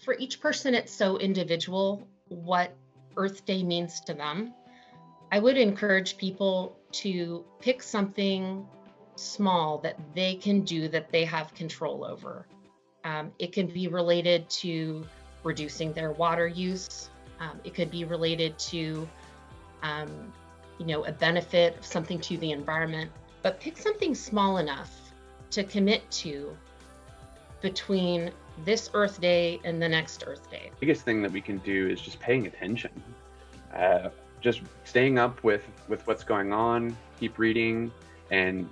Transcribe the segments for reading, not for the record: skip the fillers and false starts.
For each person, it's so individual what Earth Day means to them. I would encourage people to pick something small that they can do that they have control over. It can be related to reducing their water use. It could be related to, a benefit of something to the environment. But pick something small enough to commit to between this Earth Day and the next Earth Day. The biggest thing that we can do is just paying attention. Just staying up with what's going on, keep reading, and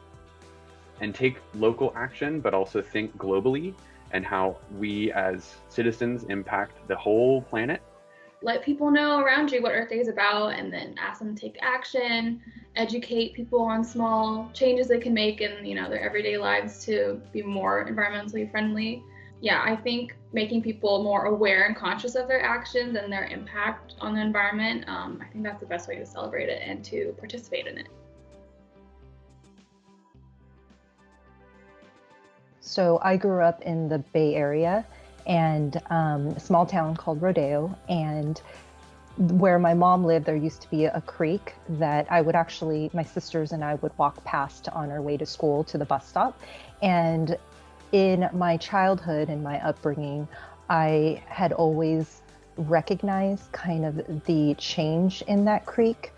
take local action, but also think globally and how we as citizens impact the whole planet. Let people know around you what Earth Day is about, and then ask them to take action, educate people on small changes they can make in their everyday lives to be more environmentally friendly. Yeah, I think making people more aware and conscious of their actions and their impact on the environment, I think that's the best way to celebrate it and to participate in it. So I grew up in the Bay Area and a small town called Rodeo, and where my mom lived, there used to be a creek that my sisters and I would walk past on our way to school to the bus stop. And in my childhood and my upbringing, I had always recognized kind of the change in that creek.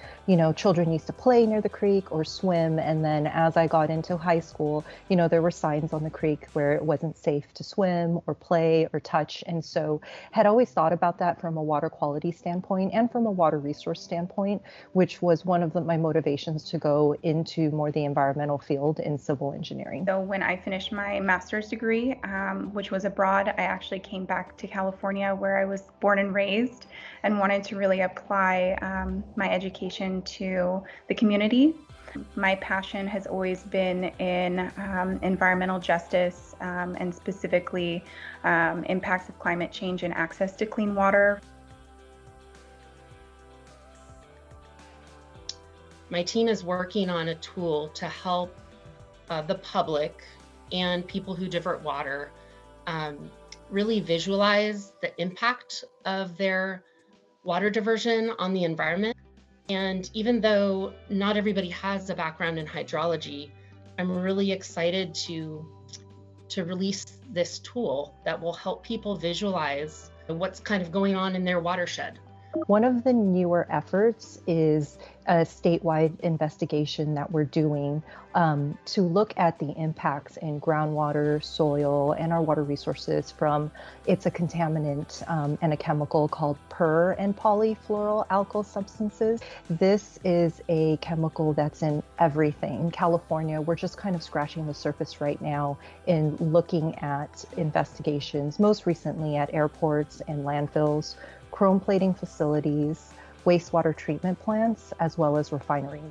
Children used to play near the creek or swim. And then as I got into high school, there were signs on the creek where it wasn't safe to swim or play or touch. And so had always thought about that from a water quality standpoint and from a water resource standpoint, which was one of my motivations to go into more the environmental field in civil engineering. So when I finished my master's degree, which was abroad, I actually came back to California where I was born and raised, and wanted to really apply my education to the community. My passion has always been in environmental justice and specifically impacts of climate change and access to clean water. My team is working on a tool to help the public and people who divert water really visualize the impact of their water diversion on the environment. And even though not everybody has a background in hydrology, I'm really excited to release this tool that will help people visualize what's kind of going on in their watershed. One of the newer efforts is a statewide investigation that we're doing to look at the impacts in groundwater, soil, and our water resources it's a contaminant and a chemical called per and polyfluoroalkyl substances. This is a chemical that's in everything. In California, we're just kind of scratching the surface right now in looking at investigations, most recently at airports and landfills, chrome plating facilities, wastewater treatment plants, as well as refineries.